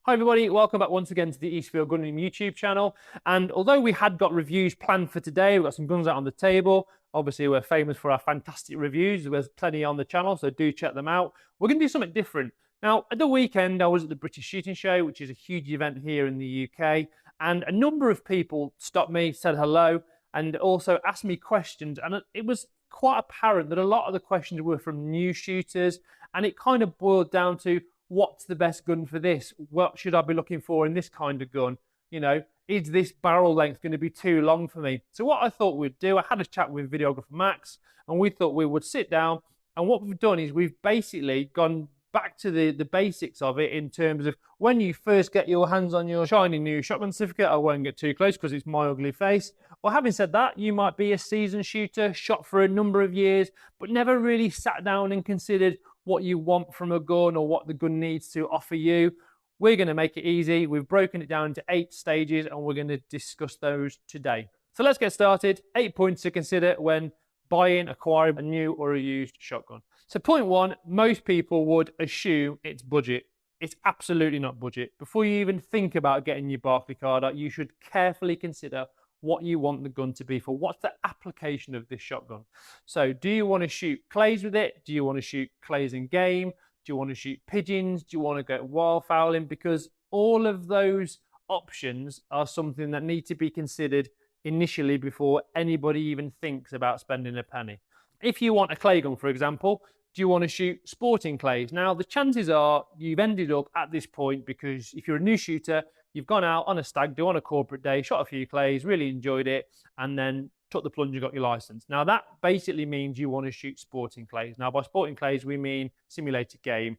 Hi everybody, welcome back once again to the Eastfield Gunroom YouTube channel. And although we had got reviews planned for today, we've got some guns out on the table. Obviously we're famous for our fantastic reviews. There's plenty on the channel, so do check them out. We're going to do something different. Now, at the weekend, I was at the British Shooting Show, which is a huge event here in the UK. And a number of people stopped me, said hello, and also asked me questions. And it was quite apparent that a lot of the questions were from new shooters. And it kind of boiled down to, what's the best gun for this? What should I be looking for in this kind of gun? You know, is this barrel length going to be too long for me? So what I thought we'd do, I had a chat with videographer Max, and we thought we would sit down, and what we've done is we've basically gone back to the basics of it in terms of when you first get your hands on your shiny new shotgun certificate. I won't get too close because it's my ugly face. Well, having said that, you might be a seasoned shooter, shot for a number of years, but never really sat down and considered what you want from a gun or what the gun needs to offer you. We're going to make it easy. We've broken it down into 8 stages and we're going to discuss those today. So let's get started. 8 points to consider when buying, acquiring a new or a used shotgun. So point 1, most people would assume it's budget. It's absolutely not budget. Before you even think about getting your Barclay card out, you should carefully consider what you want the gun to be for. What's the application of this shotgun? So do you want to shoot clays with it? Do you want to shoot clays in game? Do you want to shoot pigeons? Do you want to go wildfowling? Because all of those options are something that need to be considered initially before anybody even thinks about spending a penny. If you want a clay gun, for example, do you want to shoot sporting clays? Now, the chances are you've ended up at this point because if you're a new shooter, you've gone out on a stag do, on a corporate day, shot a few clays, really enjoyed it, and then took the plunge and got your license. Now, that basically means you want to shoot sporting clays. Now, by sporting clays, we mean simulated game,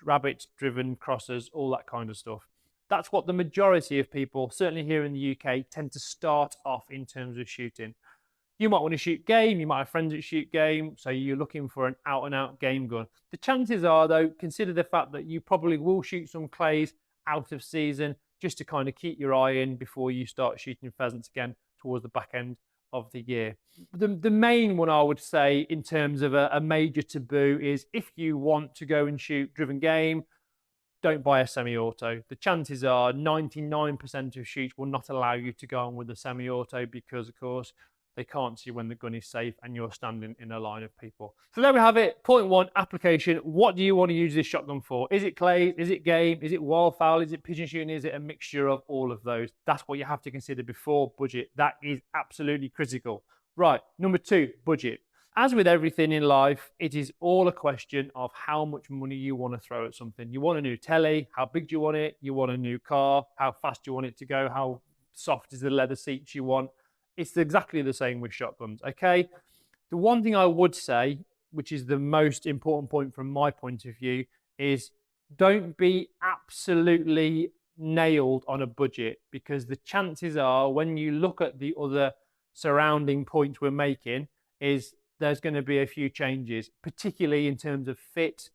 rabbits, driven, crossers, all that kind of stuff. That's what the majority of people, certainly here in the UK, tend to start off in terms of shooting. You might want to shoot game, you might have friends that shoot game, so you're looking for an out-and-out game gun. The chances are, though, consider the fact that you probably will shoot some clays out of season just to kind of keep your eye in before you start shooting pheasants again towards the back end of the year. The main one I would say in terms of a major taboo is if you want to go and shoot driven game, don't buy a semi-auto. The chances are 99% of shoots will not allow you to go on with a semi-auto because, of course, they can't see when the gun is safe and you're standing in a line of people. So there we have it. Point 1, application. What do you want to use this shotgun for? Is it clay? Is it game? Is it wildfowl? Is it pigeon shooting? Is it a mixture of all of those? That's what you have to consider before budget. That is absolutely critical. Right, number 2, budget. As with everything in life, it is all a question of how much money you want to throw at something. You want a new telly, how big do you want it? You want a new car, how fast do you want it to go? How soft is the leather seats you want? It's exactly the same with shotguns, okay? The one thing I would say, which is the most important point from my point of view, is don't be absolutely nailed on a budget, because the chances are when you look at the other surrounding points we're making is there's going to be a few changes, particularly in terms of fit.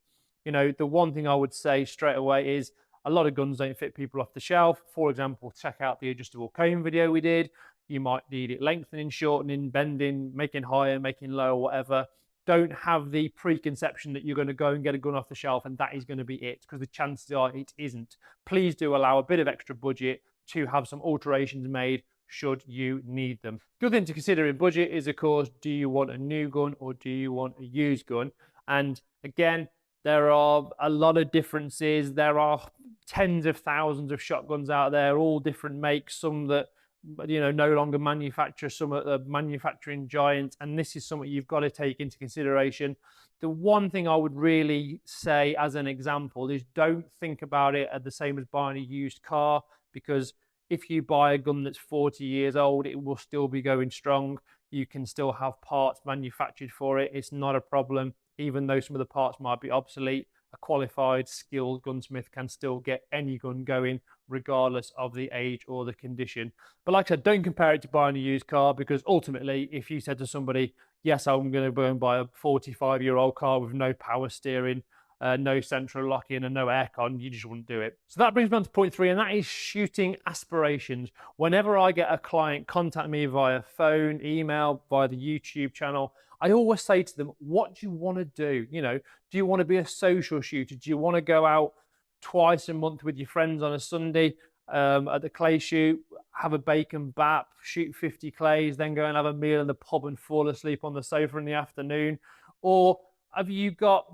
You know, the one thing I would say straight away is a lot of guns don't fit people off the shelf. For example, check out the adjustable cone video we did. You might need it lengthening, shortening, bending, making higher, making lower, whatever. Don't have the preconception that you're going to go and get a gun off the shelf and that is going to be it, because the chances are it isn't. Please do allow a bit of extra budget to have some alterations made should you need them. Good thing to consider in budget is, of course, do you want a new gun or do you want a used gun? And again, there are a lot of differences. There are tens of thousands of shotguns out there, all different makes, some that no longer manufacture, some are the manufacturing giants, and this is something you've got to take into consideration. The one thing I would really say as an example is don't think about it as the same as buying a used car, because if you buy a gun that's 40 years old, it will still be going strong. You can still have parts manufactured for it. It's not a problem, even though some of the parts might be obsolete. A qualified, skilled gunsmith can still get any gun going regardless of the age or the condition. But like I said, don't compare it to buying a used car, because ultimately, if you said to somebody, yes, I'm going to go and buy a 45-year-old car with no power steering, no central lock-in and no aircon, you just wouldn't do it. So that brings me on to point 3, and that is shooting aspirations. Whenever I get a client contact me via phone, email, via the YouTube channel, I always say to them, what do you want to do? Do you want to be a social shooter? Do you want to go out twice a month with your friends on a Sunday at the clay shoot, have a bacon bap, shoot 50 clays, then go and have a meal in the pub and fall asleep on the sofa in the afternoon? Or have you got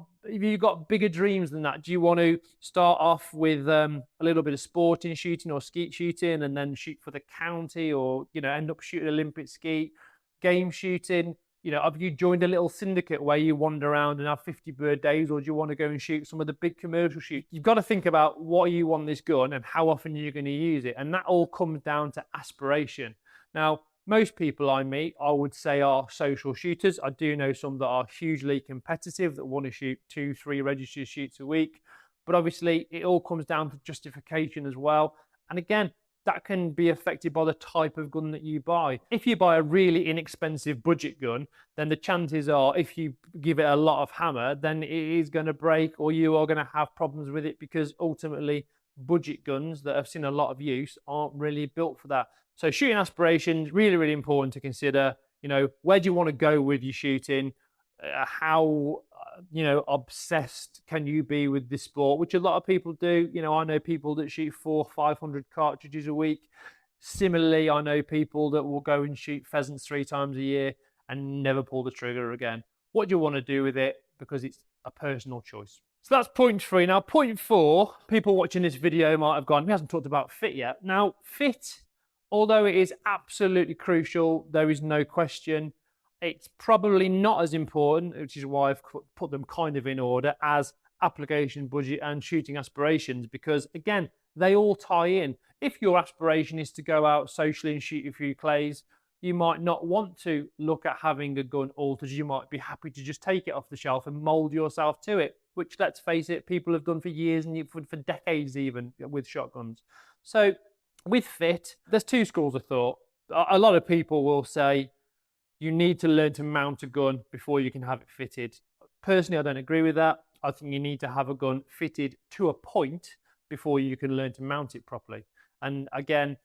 bigger dreams than that? Do you want to start off with a little bit of sporting shooting or skeet shooting, and then shoot for the county, or end up shooting Olympic skeet, game shooting? Have you joined a little syndicate where you wander around and have 50 bird days, or do you want to go and shoot some of the big commercial shoots? You've got to think about what you want this gun and how often you're going to use it, and that all comes down to aspiration. Now, most people I meet, I would say, are social shooters. I do know some that are hugely competitive, that want to shoot 2-3 registered shoots a week. But obviously, it all comes down to justification as well. And again, that can be affected by the type of gun that you buy. If you buy a really inexpensive budget gun, then the chances are, if you give it a lot of hammer, then it is going to break, or you are going to have problems with it, because ultimately budget guns that have seen a lot of use aren't really built for that. So shooting aspirations, really, really important to consider. Where do you want to go with your shooting? How obsessed can you be with this sport, which a lot of people do. I know people that shoot 400-500 cartridges a week. Similarly, I know people that will go and shoot pheasants 3 times a year and never pull the trigger again. What do you want to do with it? Because it's a personal choice. So that's point 3. Now, point 4, people watching this video might have gone, he hasn't talked about fit yet. Now, fit, although it is absolutely crucial, there is no question, it's probably not as important, which is why I've put them kind of in order, as application, budget, and shooting aspirations, because again, they all tie in. If your aspiration is to go out socially and shoot a few clays, you might not want to look at having a gun altered. You might be happy to just take it off the shelf and mold yourself to it, which, let's face it, people have done for years and for decades even with shotguns. So with fit, there's 2 schools of thought. A lot of people will say you need to learn to mount a gun before you can have it fitted. Personally, I don't agree with that. I think you need to have a gun fitted to a point before you can learn to mount it properly. And again,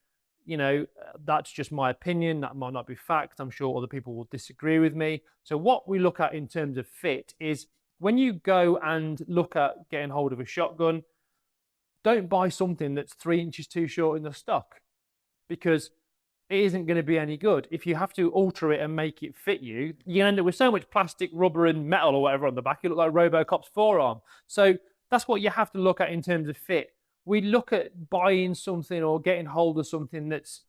that's just my opinion. That might not be fact. I'm sure other people will disagree with me. So what we look at in terms of fit is, when you go and look at getting hold of a shotgun, don't buy something that's 3 inches too short in the stock, because it isn't going to be any good. If you have to alter it and make it fit you, you end up with so much plastic, rubber, and metal or whatever on the back, you look like Robocop's forearm. So that's what you have to look at in terms of fit. We look at buying something or getting hold of something that's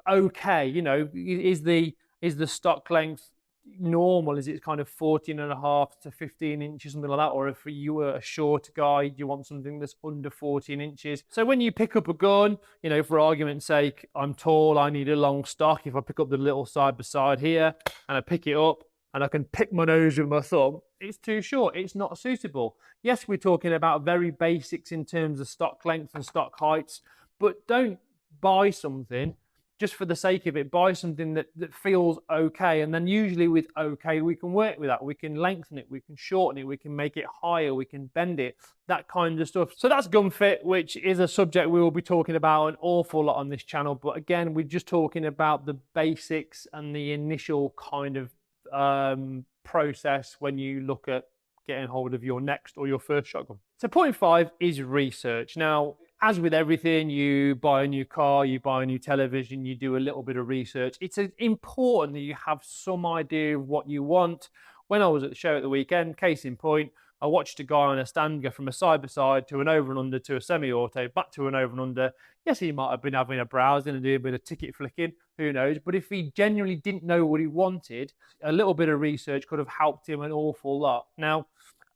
okay. Is the stock length normal? Is it kind of 14.5 to 15 inches, something like that? Or if you were a short guy, you want something that's under 14 inches. So when you pick up a gun, for argument's sake, I'm tall, I need a long stock. If I pick up the little side by side here and I pick it up and I can pick my nose with my thumb, it's too short, it's not suitable. Yes, we're talking about very basics in terms of stock length and stock heights, but don't buy something just for the sake of it. Buy something that feels okay, and then usually with okay, we can work with that. We can lengthen it, we can shorten it, we can make it higher, we can bend it, that kind of stuff. So that's gun fit, which is a subject we will be talking about an awful lot on this channel. But again, we're just talking about the basics and the initial kind of process when you look at getting hold of your next or your first shotgun. So point 5 is research. Now, as with everything, you buy a new car, you buy a new television, you do a little bit of research. It's important that you have some idea of what you want. When I was at the show at the weekend, case in point, I watched a guy on a stand go from a side-by-side to an over and under to a semi-auto, back to an over and under. Yes, he might have been having a browse and doing a bit of ticket flicking, who knows. But if he genuinely didn't know what he wanted, a little bit of research could have helped him an awful lot. Now,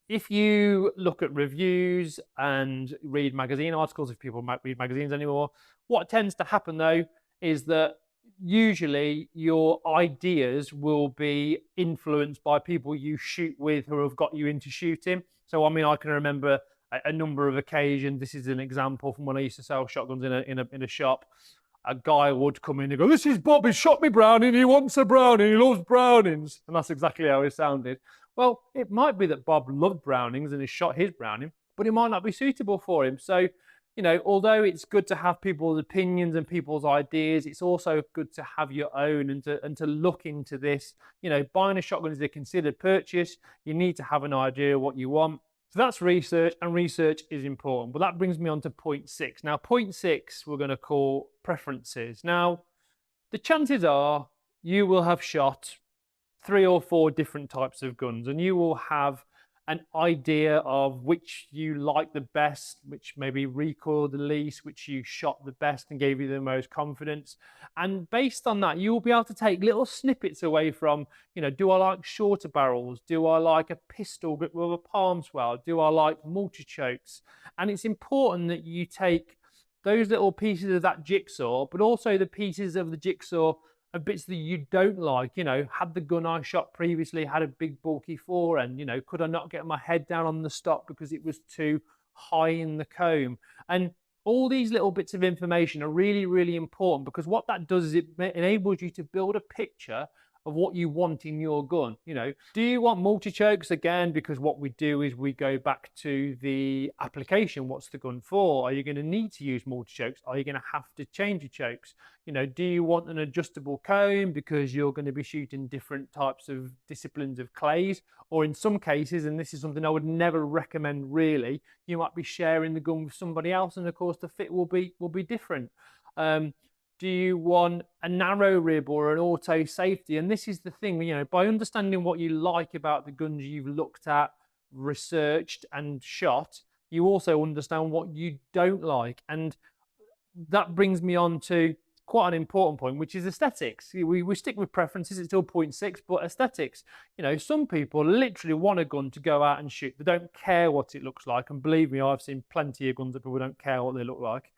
if you look at reviews and read magazine articles, if people might read magazines anymore, what tends to happen though is that usually your ideas will be influenced by people you shoot with who have got you into shooting. So I mean, I can remember a number of occasions. This is an example from when I used to sell shotguns in a shop. A guy would come in and go, "This is Bob, he shot me Browning, he wants a Browning, he loves Brownings." And that's exactly how it sounded. Well, it might be that Bob loved Brownings and he shot his Browning, but it might not be suitable for him. So, although it's good to have people's opinions and people's ideas, it's also good to have your own and to look into this. Buying a shotgun is a considered purchase. You need to have an idea of what you want. So that's research, and research is important. But that brings me on to point 6. Now, point 6 we're going to call preferences. Now, the chances are you will have shot 3 or 4 different types of guns, and you will have an idea of which you like the best, which maybe recoiled the least, which you shot the best and gave you the most confidence. And based on that, you will be able to take little snippets away from, do I like shorter barrels? Do I like a pistol grip with a palm swell? Do I like multi-chokes? And it's important that you take those little pieces of that jigsaw, but also the pieces of the jigsaw of bits that you don't like. Had the gun I shot previously had a big bulky forend, could I not get my head down on the stock because it was too high in the comb? And all these little bits of information are really, really important, because what that does is it enables you to build a picture of what you want in your gun. Do you want multi-chokes? Again, because what we do is we go back to the application. What's the gun for? Are you going to need to use multi-chokes? Are you going to have to change your chokes? Do you want an adjustable comb because you're going to be shooting different types of disciplines of clays? Or in some cases, and this is something I would never recommend really, you might be sharing the gun with somebody else, and of course the fit will be different. Do you want a narrow rib or an auto safety? And this is the thing, by understanding what you like about the guns you've looked at, researched and shot, you also understand what you don't like. And that brings me on to quite an important point, which is aesthetics. We stick with preferences, it's still point 6, but aesthetics. Some people literally want a gun to go out and shoot. They don't care what it looks like. And believe me, I've seen plenty of guns that people don't care what they look like.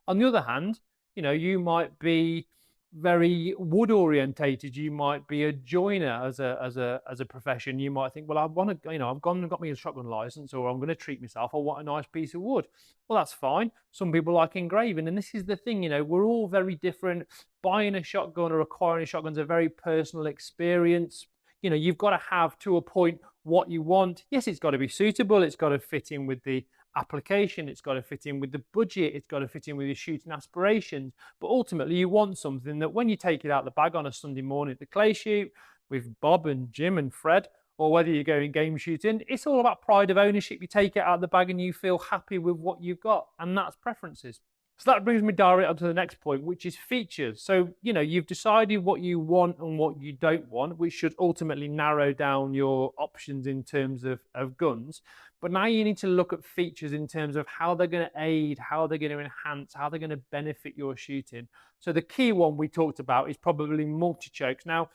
On the other hand, you might be very wood orientated. You might be a joiner as a profession. You might think, well, I want to, I've gone and got me a shotgun license, or I'm going to treat myself. I want a nice piece of wood. Well, that's fine. Some people like engraving, and this is the thing. We're all very different. Buying a shotgun or acquiring a shotgun is a very personal experience. You've got to have, to a point, what you want. Yes, it's got to be suitable. It's got to fit in with the application, it's got to fit in with the budget, it's got to fit in with your shooting aspirations. But ultimately, you want something that when you take it out the bag on a Sunday morning at the clay shoot with Bob and Jim and Fred, or whether you're going game shooting, it's all about pride of ownership. You take it out of the bag and you feel happy with what you've got, and that's preferences. So that brings me directly up to the next point, which is features. So, you've decided what you want and what you don't want, which should ultimately narrow down your options in terms of guns. But now you need to look at features in terms of how they're going to aid, how they're going to enhance, how they're going to benefit your shooting. So the key one we talked about is probably multi-chokes. Now,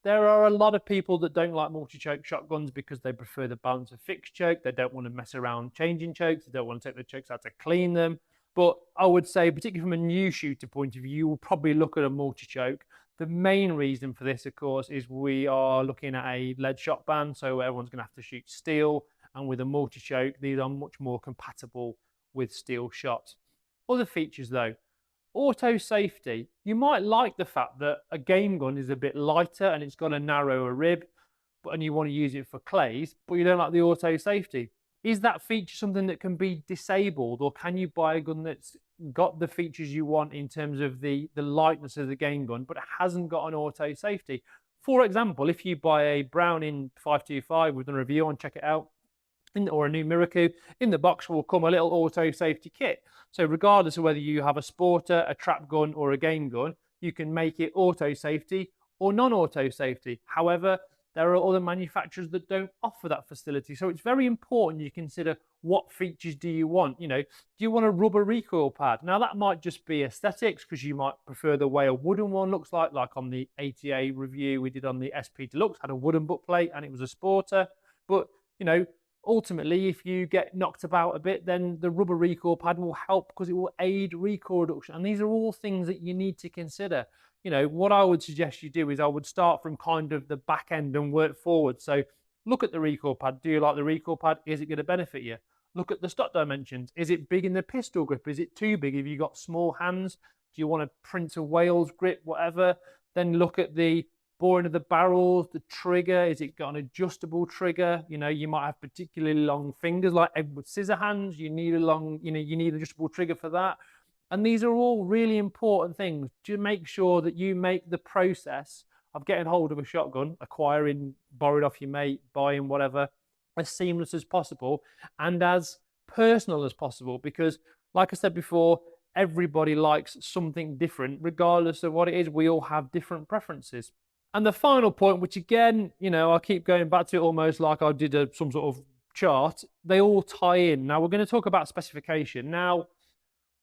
there are a lot of people that don't like multi-choke shotguns because they prefer the balance of fixed choke. They don't want to mess around changing chokes. They don't want to take the chokes out to clean them. But I would say, particularly from a new shooter point of view, you will probably look at a multi-choke. The main reason for this, of course, is we are looking at a lead shot ban, so everyone's going to have to shoot steel. And with a multi-choke, these are much more compatible with steel shots. Other features, though. Auto safety. You might like the fact that a game gun is a bit lighter and it's got a narrower rib, and you want to use it for clays, but you don't like the auto safety. Is that feature something that can be disabled, or can you buy a gun that's got the features you want in terms of the lightness of the game gun, but it hasn't got an auto safety? For example, if you buy a Browning 525, we've done a review on, check it out, or a new Miracle, in the box will come a little auto safety kit. So regardless of whether you have a sporter, a trap gun, or a game gun, you can make it auto safety or non-auto safety. However, there are other manufacturers that don't offer that facility. So it's very important you consider what features do you want. Do you want a rubber recoil pad? Now that might just be aesthetics, because you might prefer the way a wooden one looks like on the ATA review we did on the SP Deluxe, had a wooden butt plate and it was a sporter. But, ultimately, if you get knocked about a bit, then the rubber recoil pad will help because it will aid recoil reduction. And these are all things that you need to consider. What I would suggest you do is I would start from kind of the back end and work forward. So look at the recoil pad. Do you like the recoil pad? Is it going to benefit you? Look at the stock dimensions. Is it big in the pistol grip? Is it too big? Have you got small hands? Do you want a Prince of Wales grip? Whatever. Then look at the boring of the barrels, the trigger. Is it got an adjustable trigger? You might have particularly long fingers like Edward Scissorhands. You need you need an adjustable trigger for that. And these are all really important things to make sure that you make the process of getting hold of a shotgun, acquiring, borrowing off your mate, buying, whatever, as seamless as possible and as personal as possible, because like I said before, everybody likes something different. Regardless of what it is, we all have different preferences. And the final point, which again, I keep going back to it almost like I did some sort of chart, they all tie in. Now we're going to talk about specification. Now,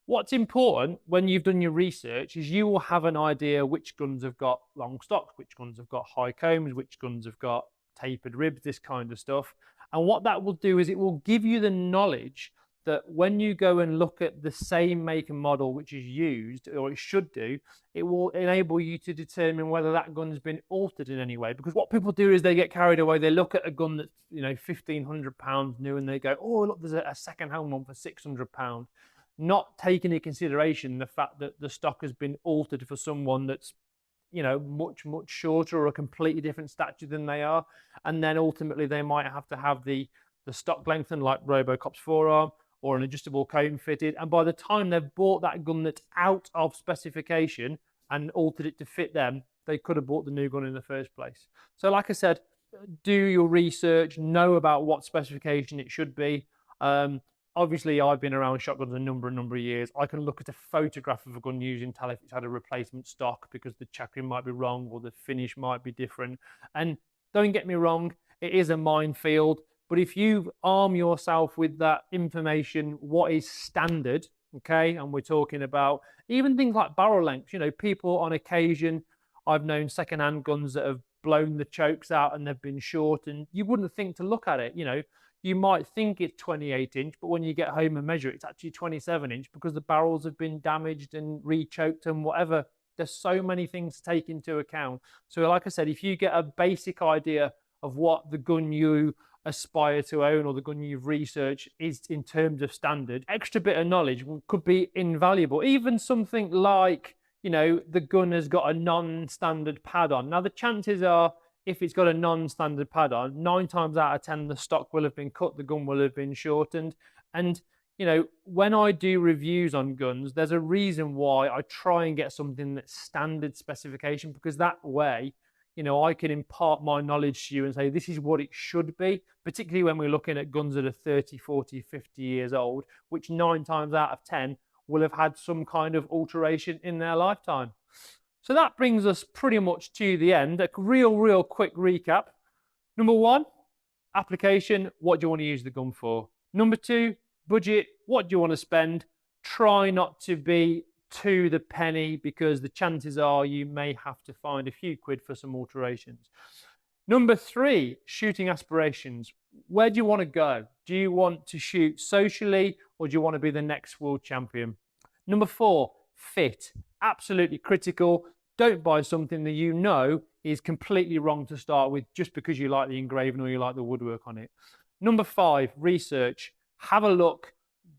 what's important when you've done your research is you will have an idea which guns have got long stocks, which guns have got high combs, which guns have got tapered ribs, this kind of stuff. And what that will do is it will give you the knowledge that when you go and look at the same make and model which is used, or it should do, it will enable you to determine whether that gun has been altered in any way. Because what people do is they get carried away. They look at a gun that's £1,500 new and they go, oh look, there's a second-hand one for £600, not taking into consideration the fact that the stock has been altered for someone that's much shorter or a completely different stature than they are, and then ultimately they might have to have the stock lengthened like Robocop's forearm, or an adjustable comb fitted, and by the time they've bought that gun that's out of specification and altered it to fit them, they could have bought the new gun in the first place. So like I said, do your research, know about what specification it should be. Obviously, I've been around shotguns a number of years. I can look at a photograph of a gun used and tell if it's had a replacement stock, because the checkering might be wrong or the finish might be different. And don't get me wrong, it is a minefield. But if you arm yourself with that information, what is standard, okay, and we're talking about even things like barrel lengths. People on occasion, I've known second-hand guns that have blown the chokes out and they've been short, and you wouldn't think to look at it. You might think it's 28-inch, but when you get home and measure it, it's actually 27-inch because the barrels have been damaged and re-choked and whatever. There's so many things to take into account. So like I said, if you get a basic idea of what the gun you aspire to own or the gun you've researched is in terms of standard, extra bit of knowledge could be invaluable. Even something like, the gun has got a non-standard pad on. Now, the chances are, if it's got a non-standard pad on, 9 times out of 10, the stock will have been cut, the gun will have been shortened. And, when I do reviews on guns, there's a reason why I try and get something that's standard specification, because that way, I can impart my knowledge to you and say, this is what it should be, particularly when we're looking at guns that are 30, 40, 50 years old, which 9 times out of 10 will have had some kind of alteration in their lifetime. So that brings us pretty much to the end. A real quick recap. Number 1, application. What do you want to use the gun for? Number 2, budget. What do you want to spend? Try not to be to the penny, because the chances are you may have to find a few quid for some alterations. Number 3, shooting aspirations. Where do you want to go? Do you want to shoot socially, or do you want to be the next world champion? Number 4, fit. Absolutely critical. Don't buy something that is completely wrong to start with just because you like the engraving or you like the woodwork on it. Number 5, research. Have a look.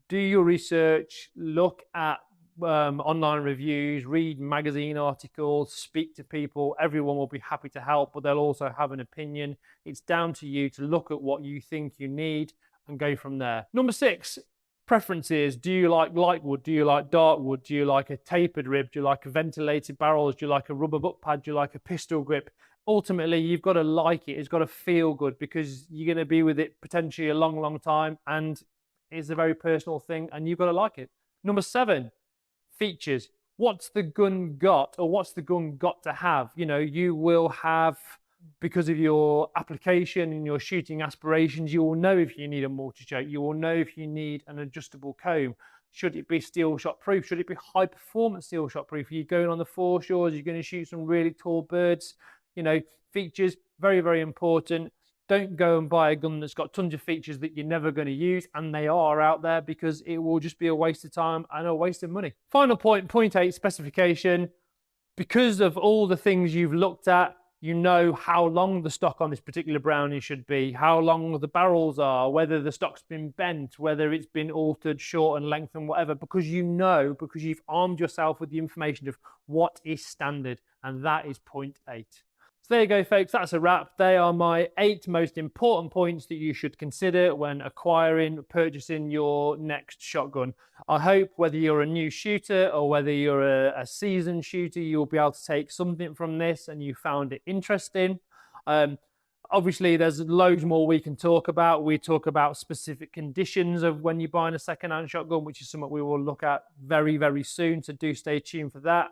Do your research. Look at online reviews, read magazine articles, speak to people. Everyone will be happy to help, but they'll also have an opinion. It's down to you to look at what you think you need and go from there. Number 6, preferences. Do you like light wood? Do you like dark wood? Do you like a tapered rib? Do you like a ventilated barrels? Do you like a rubber butt pad? Do you like a pistol grip? Ultimately, you've got to like it. It's got to feel good, because you're going to be with it potentially a long time, and it's a very personal thing, and you've got to like it. Number 7, features. What's the gun got, or what's the gun got to have? You will have, because of your application and your shooting aspirations, you will know if you need a multi-choke. You will know if you need an adjustable comb. Should it be steel shot proof? Should it be high performance steel shot proof? Are you going on the foreshores? You're going to shoot some really tall birds. Features, very important. Don't go and buy a gun that's got tons of features that you're never going to use, and they are out there, because it will just be a waste of time and a waste of money. Final point, point 8, specification. Because of all the things you've looked at, you know how long the stock on this particular brownie should be, how long the barrels are, whether the stock's been bent, whether it's been altered, short and length and whatever, because you've armed yourself with the information of what is standard, and that is point 8. So there you go, folks. That's a wrap. They are my 8 most important points that you should consider when purchasing your next shotgun. I hope whether you're a new shooter or whether you're a seasoned shooter, you'll be able to take something from this and you found it interesting. Obviously, there's loads more we can talk about. We talk about specific conditions of when you're buying a second-hand shotgun, which is something we will look at very, very soon. So do stay tuned for that.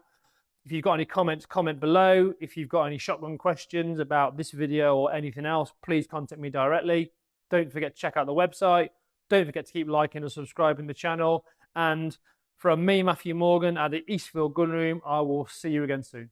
If you've got any comments, comment below. If you've got any shotgun questions about this video or anything else, please contact me directly. Don't forget to check out the website. Don't forget to keep liking and subscribing the channel. And from me, Matthew Morgan, at the Eastfield Gunroom, I will see you again soon.